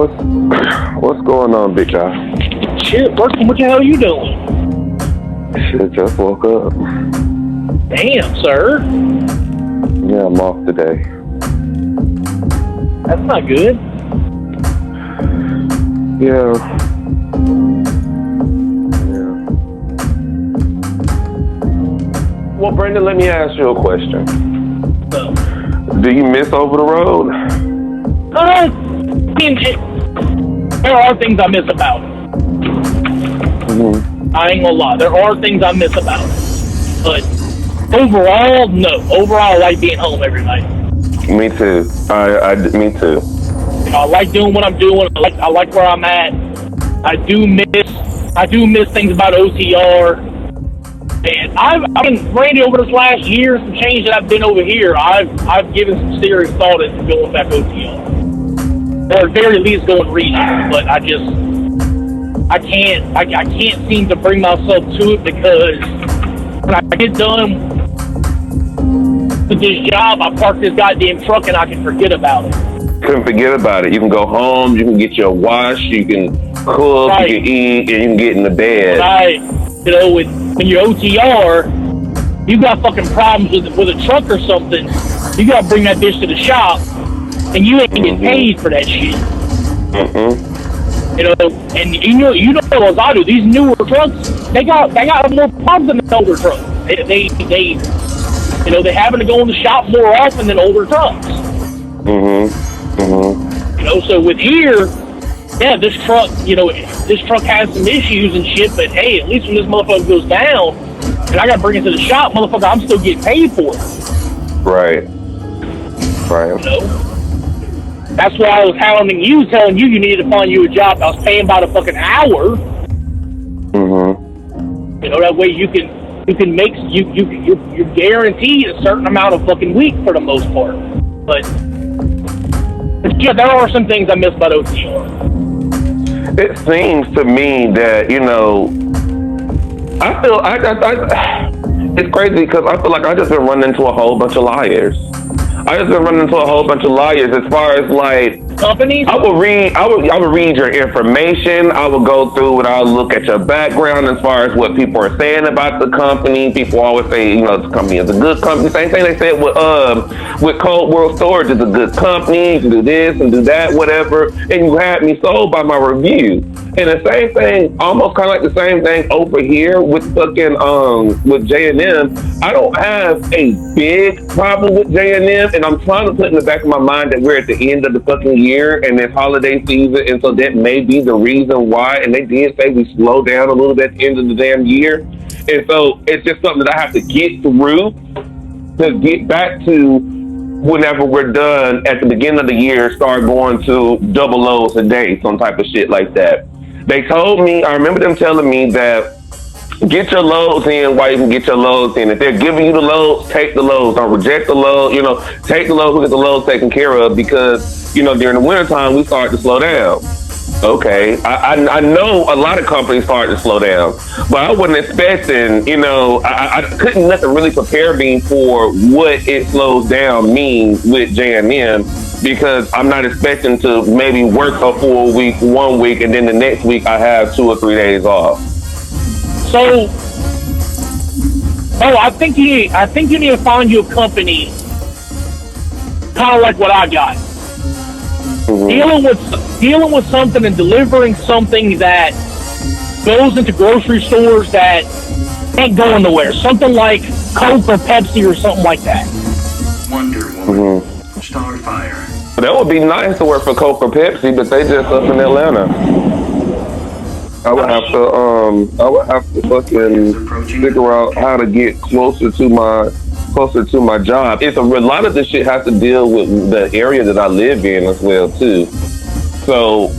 What's going on, bitch eye? Shit, working. What the hell are you doing? Shit, just woke up. Damn, sir. Yeah, I'm off today. That's not good. Yeah. Well, Brandon, let me ask you a question. Do you miss over the road? I mean, there are things I miss about it. Mm-hmm. I ain't gonna lie. There are things I miss about it. But overall, no. Overall, I like being home every night. Me too. Me too. You know, I like doing what I'm doing. I like where I'm at. I do miss things about OTR. And I've been, Randy, over this last year, some change that I've been over here, I've given some serious thought into going back OTR. Or at very least going regional. But I can't seem to bring myself to it because when I get done with this job, I park this goddamn truck and I can forget about it. Couldn't forget about it. You can go home, you can get your wash, you can cook, right. You can eat, and you can get in the bed. Right. You know, when you're OTR, you got fucking problems with a truck or something, you gotta bring that bitch to the shop, and you ain't getting paid for that shit. Mm-hmm. You know, and you know as I do, these newer trucks, they got more problems than the older trucks. They having to go in the shop more often than older trucks. You know, so with here, yeah, this truck has some issues and shit, but hey, at least when this motherfucker goes down and I gotta bring it to the shop, motherfucker, I'm still getting paid for it. Right. You know? That's why I was telling you needed to find you a job. I was paying by the fucking hour. You know, that way you can make you're guaranteed a certain amount of fucking week for the most part. But yeah, there are some things I miss about OTR. It seems to me that, you know, I feel it's crazy because I feel like I just been running into a whole bunch of liars. As far as like companies. I would read your information. I would go through and I'll look at your background as far as what people are saying about the company. People always say, you know, the company is a good company. Same thing they said with Cold World Storage is a good company. You can do this and do that, whatever. And you had me sold by my review. And the same thing, almost kind of like the same thing over here with fucking with J&M. I don't have a big problem with J&M, and I'm trying to put in the back of my mind that we're at the end of the fucking year and it's holiday season, and so that may be the reason why. And they did say we slow down a little bit at the end of the damn year, and so it's just something that I have to get through to get back to whenever we're done at the beginning of the year, start going to double loads a day, some type of shit like that. They told me, I remember them telling me that get your loads in while you can get your loads in. If they're giving you the loads, take the loads. Don't reject the load. You know, take the loads, we'll get the loads taken care of because, you know, during the wintertime, we start to slow down. Okay, I know a lot of companies start to slow down, but I wasn't expecting, you know, I couldn't nothing really prepare me for what it slows down means with J&M because I'm not expecting to maybe work a full week 1 week and then the next week I have 2 or 3 days off. So, I think you need to find you a company kind of like what I got. Dealing with something and delivering something that goes into grocery stores that ain't going nowhere. Something like Coke or Pepsi or something like that. Wonder Woman, Starfire. That would be nice to work for Coke or Pepsi, but they just up in Atlanta. I would have to fucking figure out how to get closer to my job. It's a lot of this shit has to deal with the area that I live in as well too. So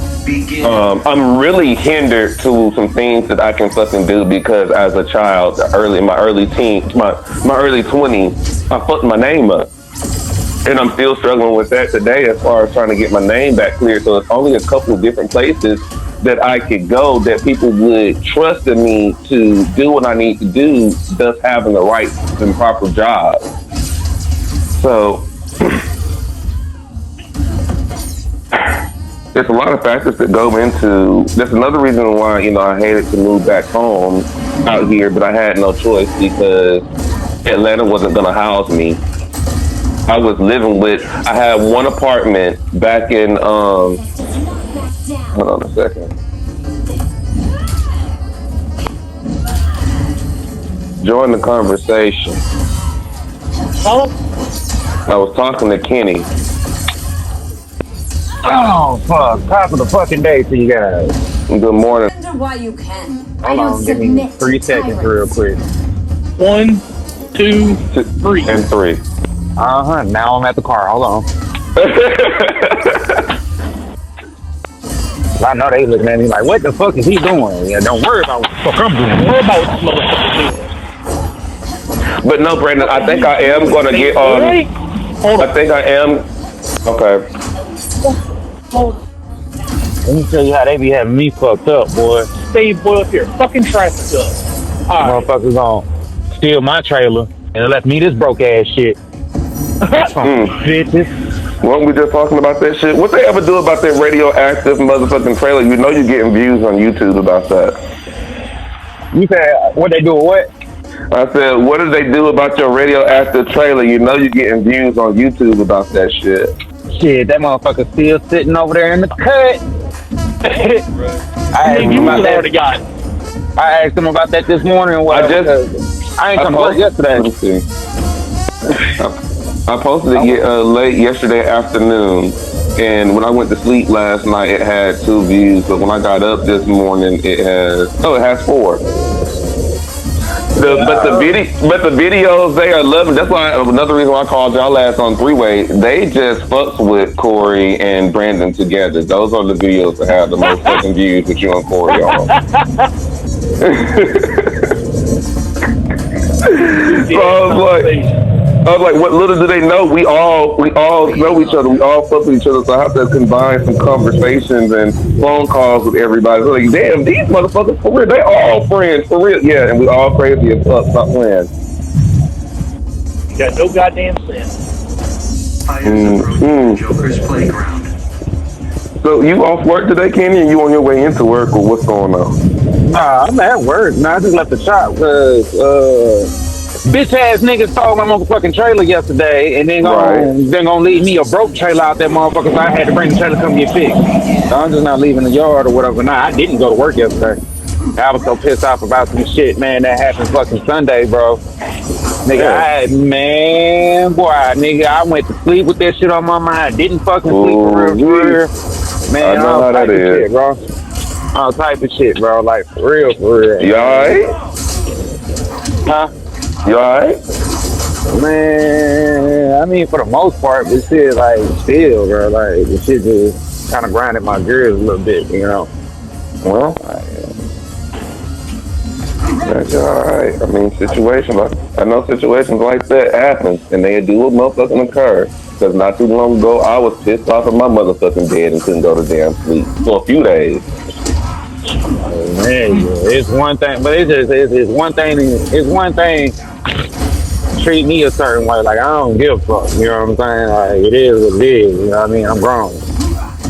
I'm really hindered to some things that I can fucking do because as a child, in my early 20s, I fucked my name up. And I'm still struggling with that today as far as trying to get my name back clear. So it's only a couple of different places that I could go that people would trust in me to do what I need to do, thus having the right and proper job. So there's a lot of factors that go into. That's another reason why I hated to move back home out here, but I had no choice because Atlanta wasn't gonna house me. I was living with. I had one apartment back in. Hold on a second. Join the conversation. Huh? I was talking to Kenny. Oh, fuck. Top of the fucking day to you guys. Good morning. Wonder why you can. Hold on, give me 3 seconds real quick. 1, 2, 3. And 3. Uh-huh, now I'm at the car. Hold on. I know they looking at me like, what the fuck is he doing? Yeah, don't worry about what the fuck I'm doing. Don't worry about what this motherfucker doing. But no, Brandon, I think I am going to get on. Hold on. I think I am. Okay. Let me tell you how they be having me fucked up, boy. Stay boy up here. Fucking traffic up. All right. Motherfuckers gonna steal my trailer and left me this broke ass shit. Bitches. Weren't we just talking about that shit? What they ever do about that radioactive motherfucking trailer? You know you're getting views on YouTube about that. You said, what they do with what? I said, what did they do about your radioactive trailer? You know you're getting views on YouTube about that shit. Shit, that motherfucker still sitting over there in the cut. I asked him about that this morning. I ain't come to work yesterday. Let me see. I posted it late yesterday afternoon, and when I went to sleep last night, it had 2 views. But when I got up this morning, it has 4. But the videos they are loving. That's why another reason why I called y'all last on 3-Way. They just fucks with Corey and Brandon together. Those are the videos that have the most fucking views with you and Corey on. So I was like, what little do they know? We all know each other. We all fuck with each other. So I have to combine some conversations and phone calls with everybody. So like, damn, these motherfuckers for real. They all friends for real. Yeah, and we all crazy as fuck. Stop playing. You got no goddamn sense. Fires approaching Joker's playground. So you off work today, Kenny, and you on your way into work, or what's going on? Nah, I'm at work. Nah, I just left the shop because bitch ass niggas stole my motherfucking trailer yesterday and then gonna leave me a broke trailer out there, motherfucker, so I had to bring the trailer to come get fixed. So I'm just not leaving the yard or whatever. Nah, I didn't go to work yesterday. I was so pissed off about some shit, man, that happened fucking Sunday, bro. Nigga, I went to sleep with that shit on my mind. I didn't fucking sleep for real. Man, I know how that is. Shit, bro. All type of shit, bro. Like, for real. You alright? Huh? You alright? Man, I mean, for the most part, this shit, like, still, bro. Like, the shit just kind of grinded my gears a little bit, you know? Well, that's alright. I mean, I know situations like that happen, and they do a motherfucking occur. Because not too long ago, I was pissed off in my motherfucking bed and couldn't go to damn sleep for a few days. Man, it's one thing, but it's one thing treat me a certain way. Like, I don't give a fuck, you know what I'm saying? Like, it is what it is, you know what I mean? I'm grown.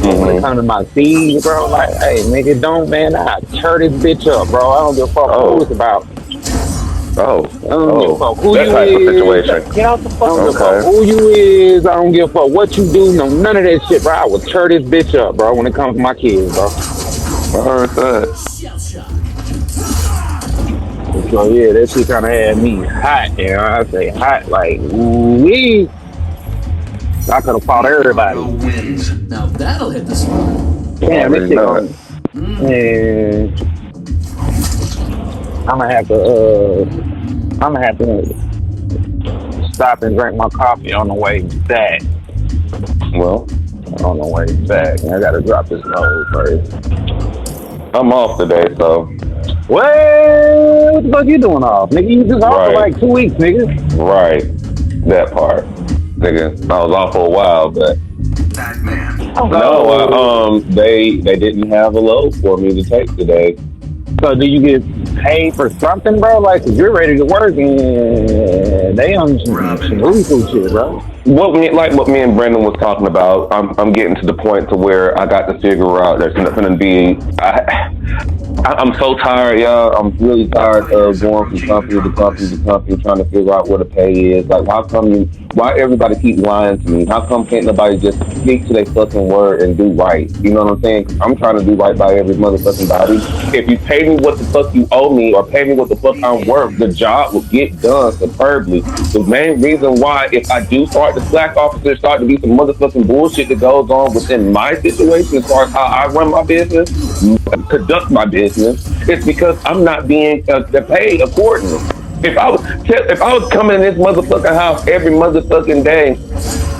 When it comes to my seeds, bro, like, hey, nigga, don't, man, I tear this bitch up, bro. I don't give a fuck who it's about. I don't give a fuck who that you type is. of situation. Get out the fuck. I don't give a fuck who you is. I don't give a fuck what you do. No, none of that shit, bro. I will tear this bitch up, bro, when it comes to my kids, bro. I heard that. So, yeah, that shit kind of had me hot, you know? I say hot, like, wee. I could have fought everybody. Wins. Now that'll hit the spot. Damn, this shit on. Man, I'm gonna have to stop and drink my coffee on the way back. Well, On the way back, I gotta drop this load first. I'm off today, so. What the fuck you doing off, nigga? You just off for like 2 weeks, nigga. Right, that part, nigga. I was off for a while, but Batman. no, they didn't have a load for me to take today. So do you get paid for something, bro? Like, if you're ready to work and they on some movie food shit, bro. What me and Brandon was talking about, I'm getting to the point to where I got to figure out there's nothing to be. I'm so tired, y'all. I'm really tired of going from company to company to company, trying to figure out what the pay is. Like, why everybody keep lying to me? How come can't nobody just stick to their fucking word and do right? You know what I'm saying? 'Cause I'm trying to do right by every motherfucking body. If you pay me what the fuck you owe me, or pay me what the fuck I'm worth, the job will get done superbly. The main reason why, if I do start to slack off, if there start to be some motherfucking bullshit that goes on within my situation as far as how I run my business, conduct my business, it's because I'm not being paid accordingly. If I was coming in this motherfucking house every motherfucking day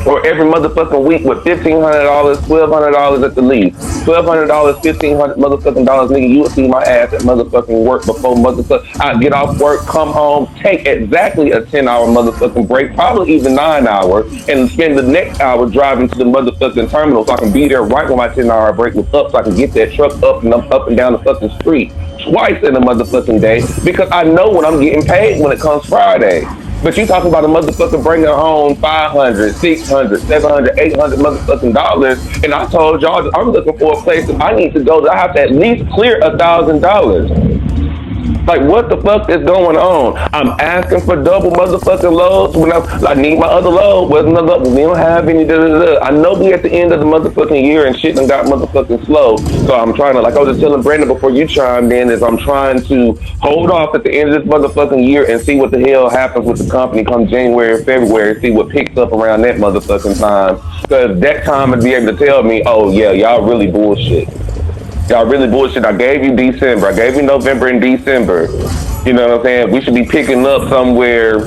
or every motherfucking week with $1,500, $1,200 at the least, $1,200, $1,500 motherfucking dollars, nigga, you would see my ass at motherfucking work before motherfucking I get off work, come home, take exactly a 10-hour motherfucking break, probably even 9 hours, and spend the next hour driving to the motherfucking terminal so I can be there right when my 10-hour break was up, so I can get that truck up and down the fucking street twice in a motherfucking day, because I know when I'm getting paid when it comes Friday. But you talking about a motherfucker bringing home 500, 600, 700, 800 motherfucking dollars, and I told y'all that I'm looking for a place that I need to go that I have to at least clear $1,000. Like, what the fuck is going on? I'm asking for double motherfucking loads when I need my other load. Where's another? We don't have any. I know we at the end of the motherfucking year and shit done got motherfucking slow. So I'm trying to, like I was just telling Brandon before you chimed in, is I'm trying to hold off at the end of this motherfucking year and see what the hell happens with the company come January, February, see what picks up around that motherfucking time. Because that time would be able to tell me, oh yeah, y'all really bullshit. Y'all really bullshit. I gave you December. I gave you November and December. You know what I'm saying? We should be picking up somewhere,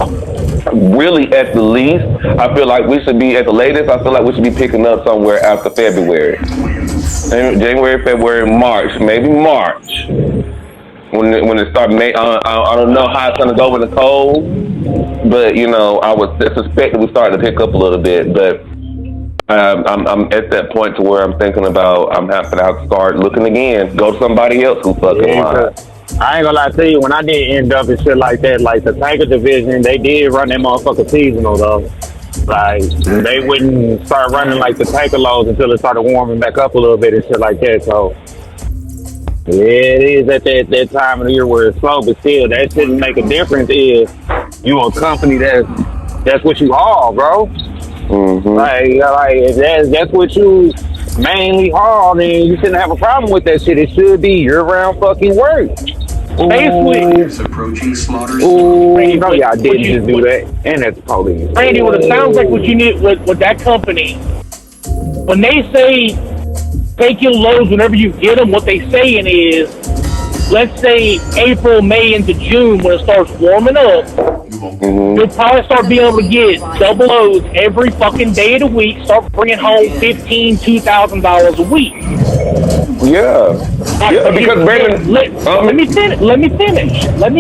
really at the least. I feel like we should be at the latest. I feel like we should be picking up somewhere after February. January, February, March. Maybe March. When it starts May, I don't know how it's going to go with the cold. But, you know, I would suspect that we're starting to pick up a little bit. But I'm at that point to where I'm thinking about I'm having to start looking again. Go to somebody else who fucking lied. I ain't gonna lie to you, when I did end up and shit like that, like the tanker division, they did run that motherfucker seasonal though. Like, they wouldn't start running like the tanker loads until it started warming back up a little bit and shit like that. So yeah, it is at that time of the year where it's slow, but still that shouldn't make a difference if you a company that's what you haul, bro. Mm-hmm. Like if that's what you mainly haul, then you shouldn't have a problem with that shit. It should be year-round fucking work. Basically, Approaching slaughter. Ooh, no, y'all didn't just do that, and that's police. Randy, what it sounds like what you need with that company, when they say take your loads whenever you get them, what they saying is, let's say April, May into June, when it starts warming up, you'll probably start being able to get double loads every fucking day of the week. Start bringing home $2,000 a week. Yeah. Yeah, because Brandon, let me finish.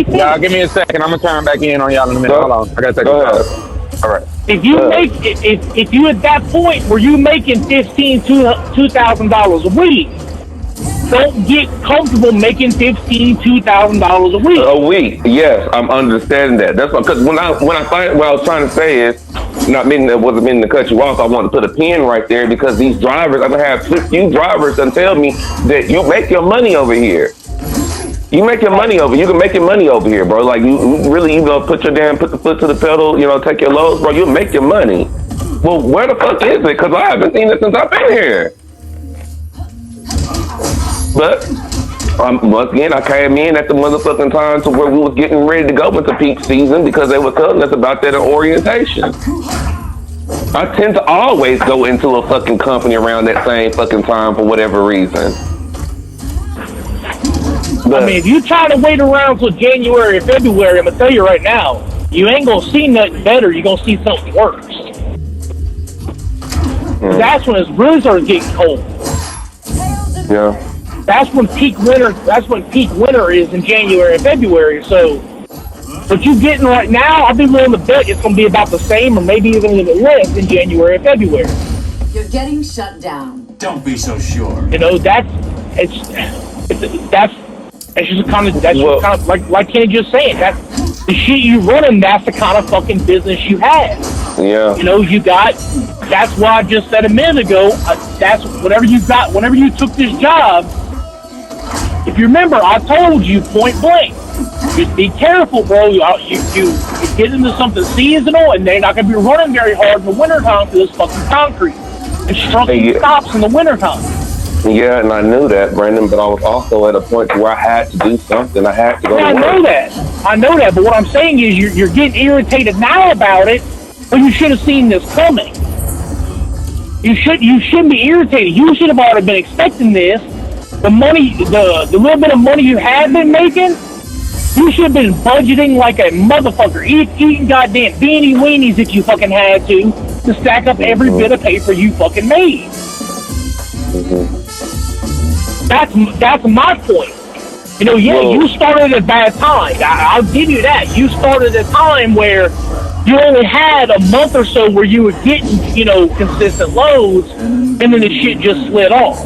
Y'all give me a second. I'm gonna turn back in on y'all in a minute. Hold on. I gotta take a call. All right. If you at that point where you making $2,000 a week, don't get comfortable making $2,000 a week. A week, yes, I'm understanding that. That's because when I find what I was trying to say is, wasn't meaning to cut you off. I want to put a pin right there because these drivers, I'm gonna have few drivers that tell me that you make your money over here. You make your money over. You can make your money over here, bro. Like you really, put the foot to the pedal. Take your loads, bro. You'll make your money. Well, where the fuck is it? Because I haven't seen it since I've been here. But once again, I came in at the motherfucking time to where we was getting ready to go into peak season because they were telling us about that in orientation. I tend to always go into a fucking company around that same fucking time for whatever reason. But, I mean, if you try to wait around till January or February, I'm gonna tell you right now, you ain't gonna see nothing better. You're gonna see something worse. That's when it really starts getting cold. yeah. That's when peak winter is in January and February. So what you getting right now, I'd be willing to bet it's gonna be about the same or maybe even a little bit less in January and February. You're getting shut down. Don't be so sure. That's That's just kind of like Kenny just saying. That the shit you running. That's the kind of fucking business you have. Yeah. You know, you got. That's why I just said a minute ago. That's whatever you got. Whenever you took this job, if you remember, I told you point blank. Just be careful, bro. You get into something seasonal, and they're not going to be running very hard in the wintertime because it's fucking concrete. Construction stops in the wintertime. Yeah, and I knew that, Brandon, but I was also at a point where I had to do something. I had to go to work. I know that, but what I'm saying is you're getting irritated now about it, but you should have seen this coming. You shouldn't be irritated. You should have already been expecting this. The money, the little bit of money you have been making, you should have been budgeting like a motherfucker, eating goddamn beanie weenies if you fucking had to stack up every bit of paper you fucking made. That's my point. You know, you started at a bad time. I'll give you that. You started at a time where you only had a month or so where you were getting, you know, consistent loads, and then the shit just slid off.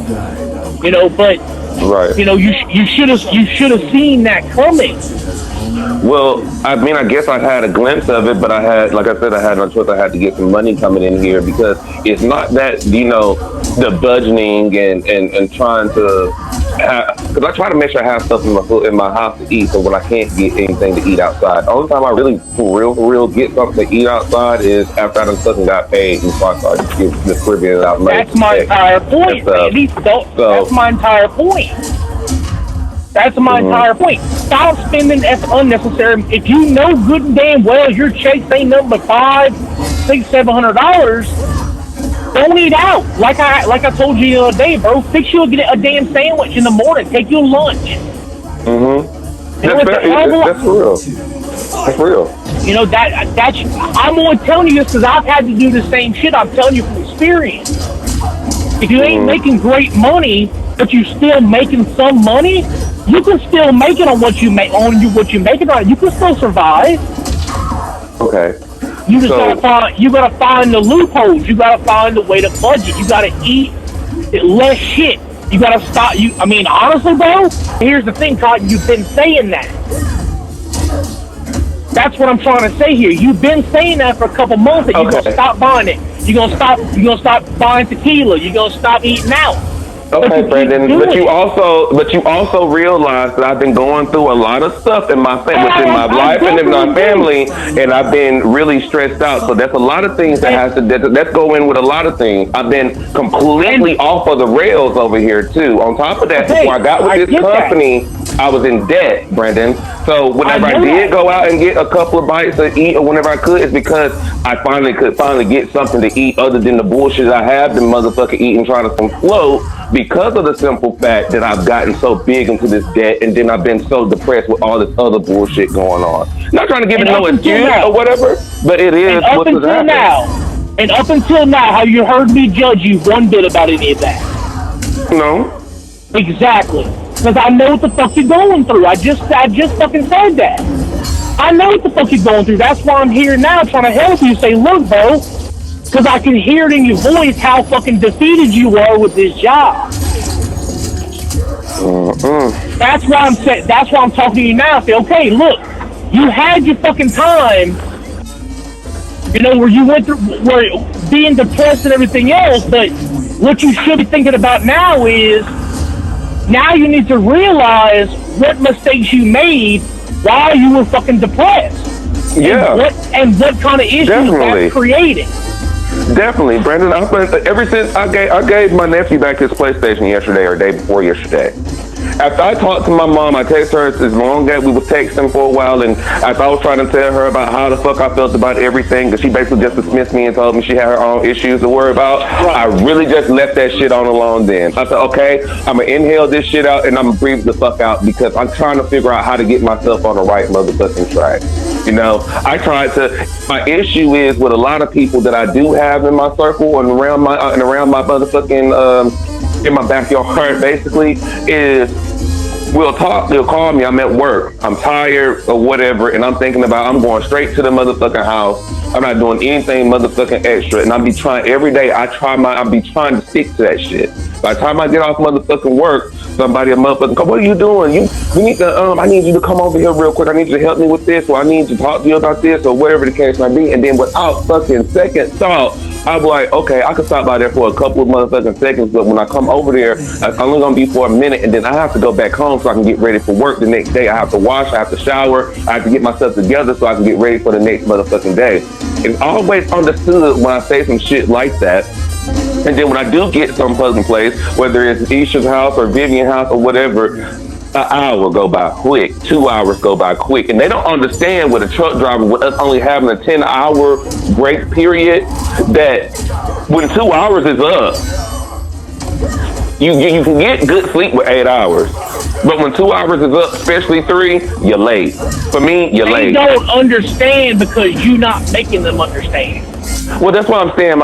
You know, but you know, you should have seen that coming. Well, I mean, I guess I had a glimpse of it, but I had, like I said, I had no choice. I had to get some money coming in here because it's not that, you know, the budgeting and trying to, because I try to make sure I have stuff in my house to eat, so when I can't get anything to eat outside. The only time I really, for real, get something to eat outside is after I done fucking got paid and so I started distributing out money. That's my entire point, Randy. That's my entire point. That's my entire point. Stop spending unnecessary. If you know good and damn well your checks ain't nothing but $500, $600, $700, don't eat out. Like I told you the other day, bro. Fix you a damn sandwich in the morning. Take you a lunch. That's real. That's real. You know that's. I'm only telling you this because I've had to do the same shit. I'm telling you from experience. If you ain't making great money, but you still making some money, you can still make it on what you make on what you make it on. You can still survive. Okay. You just gotta find the loopholes. You gotta find the way to budget. You gotta eat less shit. You gotta stop. I mean, honestly, bro. Here's the thing, Cotton. You've been saying that. That's what I'm trying to say here. You've been saying that for a couple months that you're gonna stop buying it. You're gonna stop buying tequila. You're gonna stop eating out. Okay, Brandon, but you also realize that I've been going through a lot of stuff within my life and in my family, and I've been really stressed out. So that's a lot of things that's go in with a lot of things. I've been completely off of the rails over here too. On top of that, before I got with this company, I was in debt, Brandon. So whenever I did go out and get a couple of bites to eat, or whenever I could, it's because I could finally get something to eat other than the bullshit I have been motherfucking eating, trying to float. Because of the simple fact that I've gotten so big into this debt, and then I've been so depressed with all this other bullshit going on. Not trying to give it no excuse or whatever, but it is what's happening. And up until now, have you heard me judge you one bit about any of that? No. Exactly. Because I know what the fuck you're going through. I just fucking said that. I know what the fuck you're going through. That's why I'm here now trying to help you. Say, look, bro. Because I can hear it in your voice how fucking defeated you are with this job. That's why I'm talking to you now. Say, okay, look, you had your fucking time, you know, where you went through, where being depressed and everything else, but what you should be thinking about now is, now you need to realize what mistakes you made while you were fucking depressed. Yeah. And what kind of issues that's creating. Definitely, Brandon. Ever since I gave my nephew back his PlayStation yesterday or day before yesterday. After I talked to my mom, I texted her as long as we were texting for a while, and after I was trying to tell her about how the fuck I felt about everything, because she basically just dismissed me and told me she had her own issues to worry about, I really just left that shit on alone then. I said, okay, I'm going to inhale this shit out and I'm going to breathe the fuck out because I'm trying to figure out how to get myself on the right motherfucking track. You know, my issue is with a lot of people that I do have in my circle and around my motherfucking, in my backyard, basically, is they'll call me, I'm at work, I'm tired or whatever, and I'm thinking about, I'm going straight to the motherfucking house, I'm not doing anything motherfucking extra, and I'll be trying every day, I'll be trying to stick to that shit. By the time I get off motherfucking work, somebody a motherfucking call, what are you doing? We need to I need you to come over here real quick. I need you to help me with this, or I need to talk to you about this, or whatever the case might be. And then without fucking second thought, I'm like, okay, I could stop by there for a couple of motherfucking seconds, but when I come over there, it's only gonna be for a minute, and then I have to go back home so I can get ready for work the next day. I have to wash, I have to shower, I have to get myself together so I can get ready for the next motherfucking day. It's always understood when I say some shit like that. And then when I do get some fucking place, whether it's Isha's house or Vivian's house or whatever, an hour go by quick, 2 hours go by quick, and they don't understand with a truck driver, with us only having a 10-hour break period, that when 2 hours is up, you can get good sleep with 8 hours. But when 2 hours is up, especially 3, you're late. For me, you're late. They don't understand because you're not making them understand. Well, that's what I'm saying.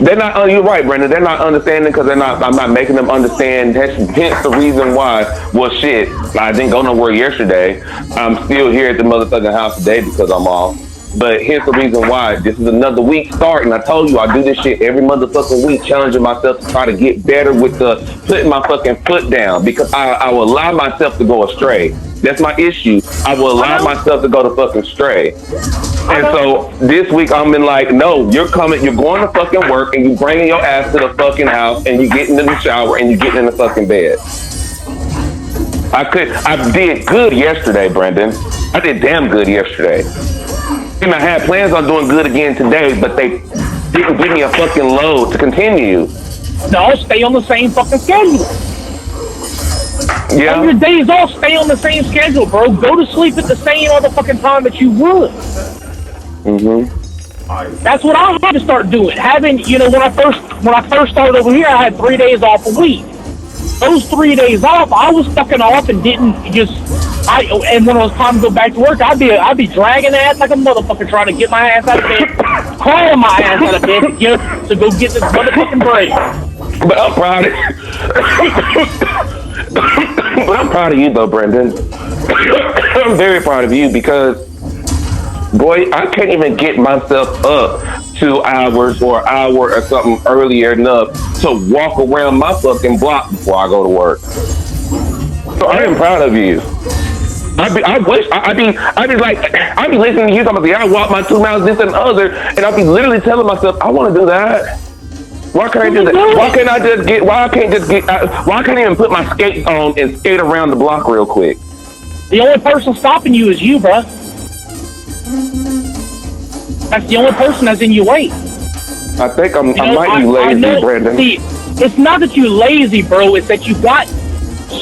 They're not. You're right, Brandon. They're not understanding because I'm not making them understand. Hence the reason why. Well, shit. I didn't go nowhere yesterday. I'm still here at the motherfucking house today because I'm off. But here's the reason why. This is another week starting. I told you I do this shit every motherfucking week, challenging myself to try to get better with putting my fucking foot down, because I will allow myself to go astray. That's my issue. I will allow myself to go to fucking stray. And so this week I'm been like, no, you're going to fucking work, and you bringing your ass to the fucking house, and you getting in the shower, and you getting in the fucking bed. I did good yesterday, Brendan. I did damn good yesterday. And I had plans on doing good again today, but they didn't give me a fucking load to continue. No, stay on the same fucking schedule. Yeah. On your days off, stay on the same schedule, bro. Go to sleep at the same motherfucking time that you would. Mm-hmm. That's what I had to start doing. Having, when I first started over here, I had 3 days off a week. Those 3 days off, I was fucking off and didn't and when it was time to go back to work, I'd be dragging ass like a motherfucker trying to get my ass out of bed, crawling my ass out of bed to go get this motherfucking break. But I'm proud but I'm proud of you though, Brendan. I'm very proud of you because, boy, I can't even get myself up 2 hours or an hour or something earlier enough to walk around my fucking block before I go to work. So I am proud of you. I'd be listening to you talking about, I walk my 2 miles, this and the other, and I'd be literally telling myself, I want to do that. Why can't I do that? Why can't I even put my skates on and skate around the block real quick? The only person stopping you is you, bruh. That's the only person that's in your way. I think I might be lazy, Brandon. See, it's not that you're lazy, bro. It's that you got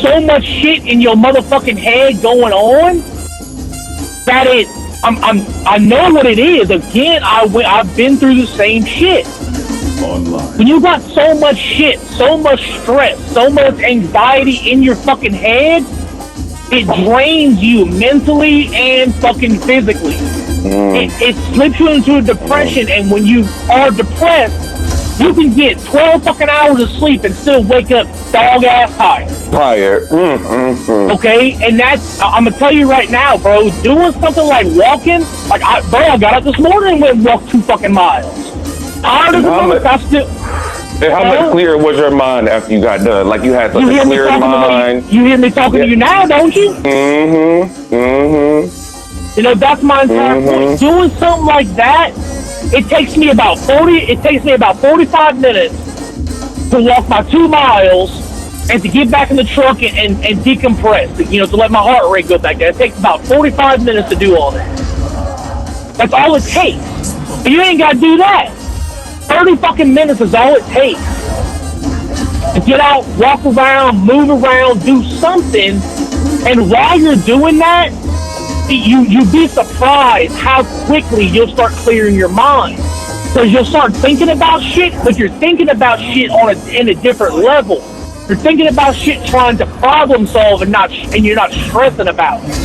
so much shit in your motherfucking head going on that I know what it is. Again, I've been through the same shit. Online. When you got so much shit, so much stress, so much anxiety in your fucking head, it drains you mentally and fucking physically. It slips you into a depression, and when you are depressed, you can get 12 fucking hours of sleep and still wake up dog-ass tired. Okay? And I'm going to tell you right now, bro, doing something like walking, I got up this morning and went and walked 2 fucking miles. Tired as a motherfucker. And how much clearer was your mind after you got done? Like you had such a clear mind. You hear me talking to you now, don't you? That's my entire point. Doing something like that, it takes me about 45 minutes to walk my 2 miles and to get back in the truck and decompress, to let my heart rate go back there. It takes about 45 minutes to do all that. That's all it takes. But you ain't got to do that. 30 fucking minutes is all it takes to get out, walk around, move around, do something. And while you're doing that, you'd be surprised how quickly you'll start clearing your mind. Because you'll start thinking about shit, but you're thinking about shit in a different level. You're thinking about shit trying to problem solve and you're not stressing about it.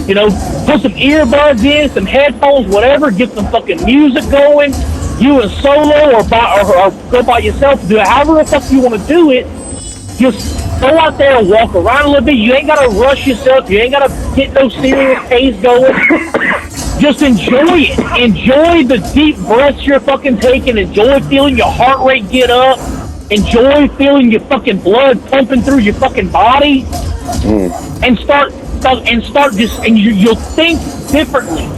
Put some earbuds in, some headphones, whatever, get some fucking music going. You and solo or go by yourself, do it however the fuck you want to do it. Just go out there and walk around a little bit. You ain't got to rush yourself. You ain't got to get no serious pace going. Just enjoy it. Enjoy the deep breaths you're fucking taking. Enjoy feeling your heart rate get up. Enjoy feeling your fucking blood pumping through your fucking body. And you'll think differently.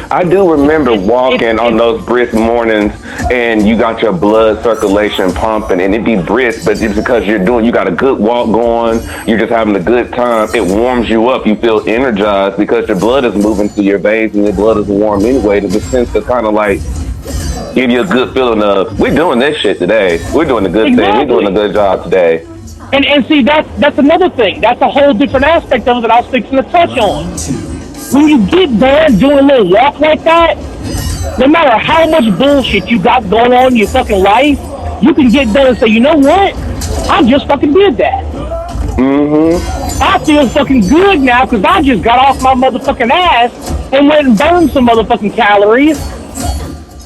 I do remember walking on those brisk mornings and you got your blood circulation pumping and it'd be brisk, but it's because you got a good walk going, you're just having a good time. It warms you up. You feel energized because your blood is moving through your veins and your blood is warm anyway. It just tends to kind of like give you a good feeling of, we're doing this shit today. We're doing a good thing. We're doing a good job today. And see, that's another thing. That's a whole different aspect of it that I was fixing to touch on. When you get done doing a little walk like that, no matter how much bullshit you got going on in your fucking life, you can get done and say, you know what? I just fucking did that. I feel fucking good now because I just got off my motherfucking ass and went and burned some motherfucking calories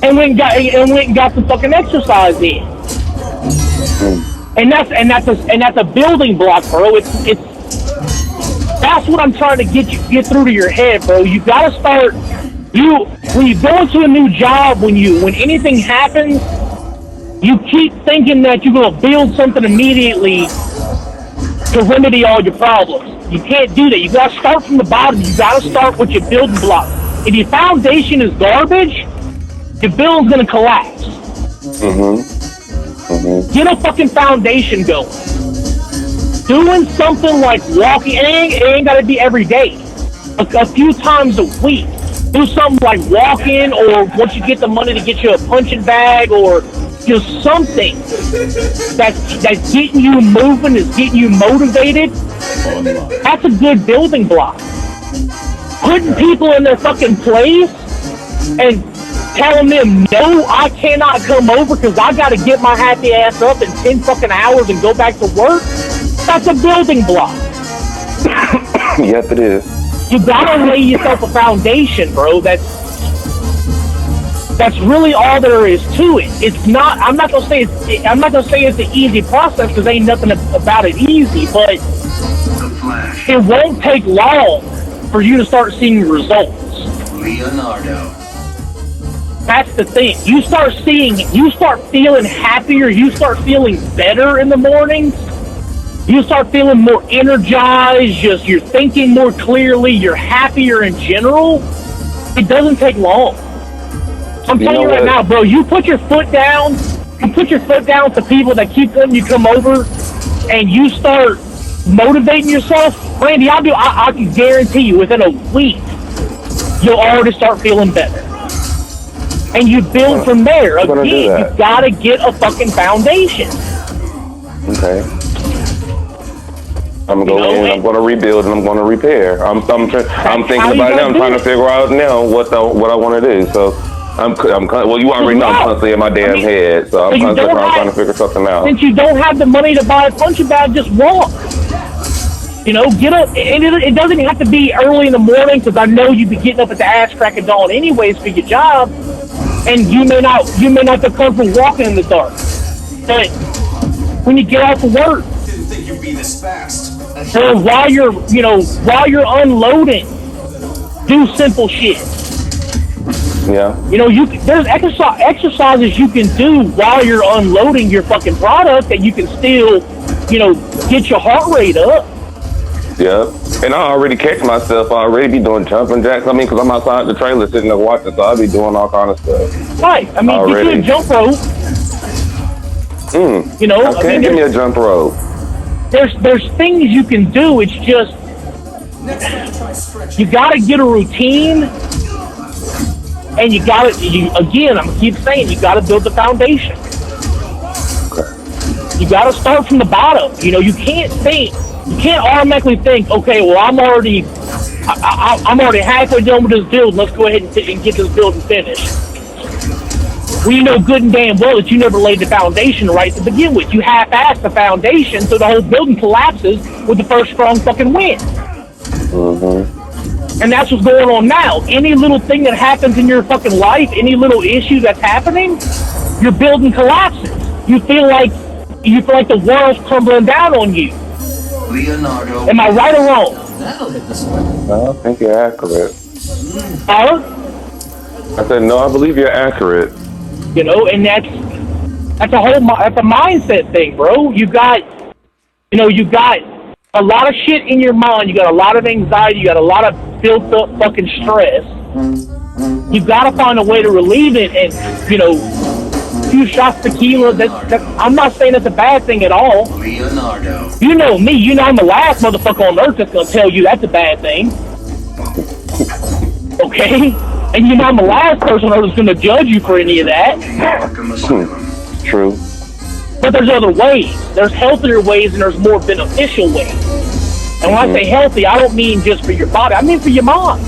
and went and got some fucking exercise in. And that's a building block, bro. That's what I'm trying to get through to your head, bro. You gotta start. When you go into a new job, when anything happens, you keep thinking that you're gonna build something immediately to remedy all your problems. You can't do that. You gotta start from the bottom. You gotta start with your building block. If your foundation is garbage, your building's gonna collapse. Get a fucking foundation going. Doing something like walking, it ain't gotta be every day. A few times a week. Do something like walking, or once you get the money to get you a punching bag, or just something that's getting you moving, is getting you motivated. That's a good building block. Putting people in their fucking place and telling them, no, I cannot come over because I got to get my happy ass up in 10 fucking hours and go back to work. That's a building block. Yes, it is. You gotta lay yourself a foundation, bro. That's really all there is to it. It's not. I'm not gonna say it's an easy process because ain't nothing about it easy. But it won't take long for you to start seeing results. Leonardo. That's the thing. You start feeling happier. You start feeling better in the mornings. You start feeling more energized. Just you're thinking more clearly. You're happier in general. It doesn't take long. I'm telling you right now, bro. You put your foot down. You put your foot down with the people that keep letting you come over, and you start motivating yourself, Randy. I can guarantee you, within a week, you'll already start feeling better. And you build from there. Again, you gotta get a fucking foundation. Okay. I'm going to go in, I'm going to rebuild, and I'm going to repair. I'm thinking about it now. I'm trying to figure out now what I want to do. So well, you already know I'm constantly in my damn head. So I'm trying to figure something out. Since you don't have the money to buy a punching bag, just walk. You know, get up. And it doesn't have to be early in the morning, because I know you'd be getting up at the ass crack of dawn anyways for your job. And you may not feel comfortable walking in the dark. But when you get off of work, Didn't think you'd be this fast. or while you're unloading, do simple shit. Yeah. You know, there's exercises you can do while you're unloading your fucking product that you can still, get your heart rate up. Yeah. And I already catch myself. I already be doing jumping jacks. I mean, because I'm outside the trailer sitting there watching, so I'll be doing all kind of stuff. Right. I mean, get you a jump rope. Give me a jump rope. There's things you can do. It's just you got to get a routine, and you got to. Again, I'm gonna keep saying you got to build the foundation. You got to start from the bottom. You can't automatically think, okay, well, I'm already halfway done with this build. Let's go ahead and get this building finished. We know good and damn well that you never laid the foundation right to begin with. You half-assed the foundation, so the whole building collapses with the first strong fucking wind. And that's what's going on now. Any little thing that happens in your fucking life, any little issue that's happening, your building collapses. You feel like the world's crumbling down on you. Leonardo. Am I right or wrong? That'll hit the spot. I think you're accurate. Huh? I said, no, I believe you're accurate. You know, and that's a mindset thing, bro. You got a lot of shit in your mind. You got a lot of anxiety. You got a lot of built up fucking stress. You got to find a way to relieve it, and you know, a few shots of tequila. That's I'm not saying it's a bad thing at all. Leonardo. You know me. You know I'm the last motherfucker on earth that's gonna tell you that's a bad thing. Okay? And you know I'm the last person who's gonna judge you for any of that. True. But there's other ways. There's healthier ways and there's more beneficial ways. And when I say healthy, I don't mean just for your body. I mean for your mind.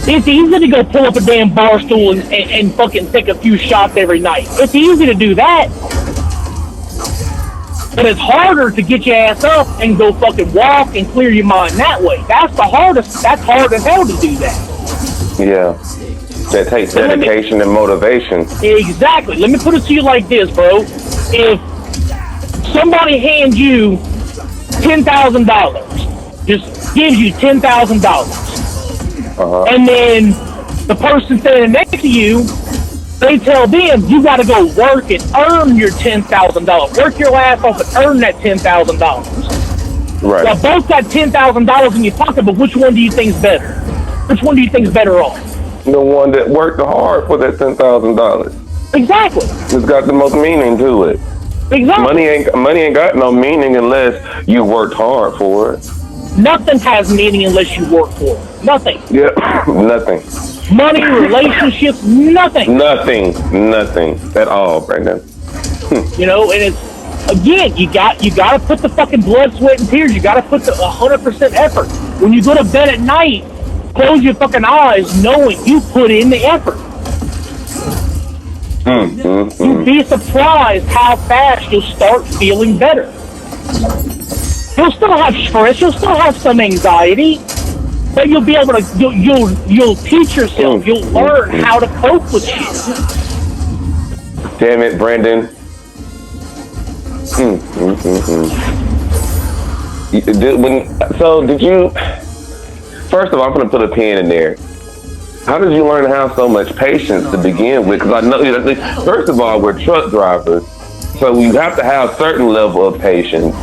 It's easy to go pull up a damn bar stool and fucking take a few shots every night. It's easy to do that. But it's harder to get your ass up and go fucking walk and clear your mind that way. That's the hardest. That's hard as hell to do that. Yeah. That takes dedication and motivation. Exactly. Let me put it to you like this, bro. If somebody hands you $10,000, just gives you $10,000, and then the person standing next to you, they tell them you got to go work and earn your $10,000. Work your ass off and earn that $10,000. Right. Now both got $10,000 in your pocket, but which one do you think's better? Which one do you think's better off? The one that worked hard for that $10,000. Exactly. It's got the most meaning to it. Exactly. Money ain't got no meaning unless you worked hard for it. Nothing has meaning unless you work for it. Nothing. Yeah, nothing. Money, relationships, nothing. Nothing at all, Brandon. You know, and it's again, you got to put the fucking blood, sweat, and tears. You got to put the 100% effort. When you go to bed at night, close your fucking eyes, knowing you put in the effort. You'd be surprised how fast you'll start feeling better. You'll still have stress. You'll still have some anxiety, but you'll be able to. You'll teach yourself. You'll learn how to cope with shit. Damn it, Brandon. Did you? First of all, I'm gonna put a pin in there. How did you learn to have so much patience to begin with? Because I know, first of all, we're truck drivers, so you have to have a certain level of patience.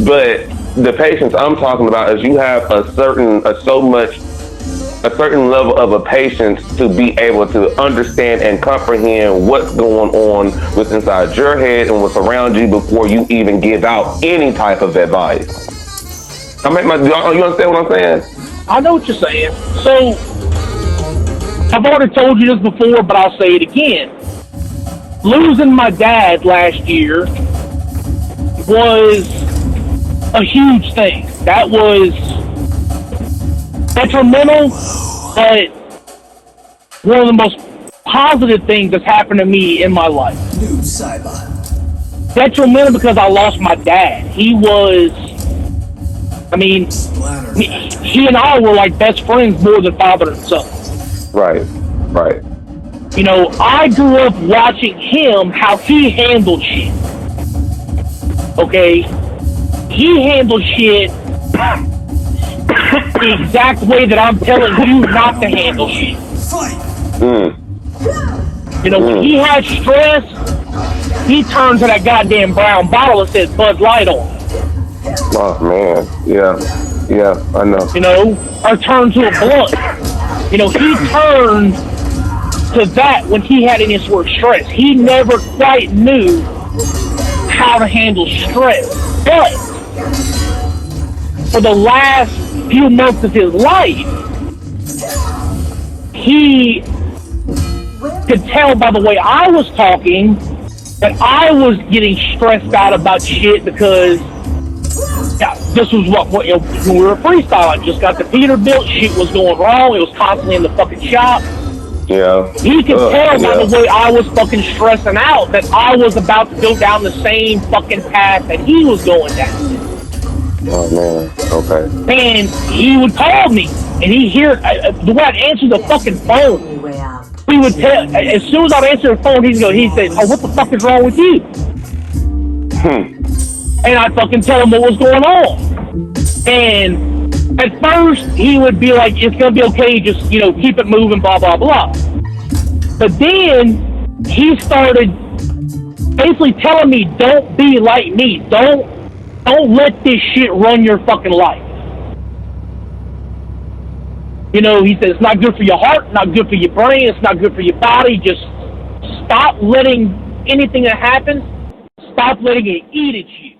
But the patience I'm talking about is you have a certain level of a patience to be able to understand and comprehend what's going on what's inside your head and what's around you before you even give out any type of advice. You understand what I'm saying? I know what you're saying. So, I've already told you this before, but I'll say it again. Losing my dad last year was a huge thing. That was detrimental, but one of the most positive things that's happened to me in my life. Noob Saibot. Detrimental because I lost my dad. He was, I mean, he and I were like best friends more than father and son. Right. You know, I grew up watching him, how he handled shit. Okay? He handled shit the exact way that I'm telling you not to handle shit. You know, when he had stress, he turned to that goddamn brown bottle and said Bud Light on. Oh, man. Yeah, I know. You know, or turned to a blunt. You know, he turned to that when he had any sort of stress. He never quite knew how to handle stress. But for the last few months of his life, he could tell by the way I was talking that I was getting stressed out about shit because this was when we were freestyling. Just got the Peterbilt, shit was going wrong. It was constantly in the fucking shop. Yeah. He could tell by the way I was fucking stressing out that I was about to go down the same fucking path that he was going down. Oh, man. Okay. And he would call me, and he'd hear the way I'd answer the fucking phone. He would tell, as soon as I'd answer the phone, he'd say, "Oh, what the fuck is wrong with you?" And I'd fucking tell him what was going on. And At first, he would be like, it's going to be okay, just, keep it moving, blah, blah, blah. But then he started basically telling me, don't be like me. Don't let this shit run your fucking life. He said, it's not good for your heart, not good for your brain, it's not good for your body. Just stop letting anything that happens, stop letting it eat at you.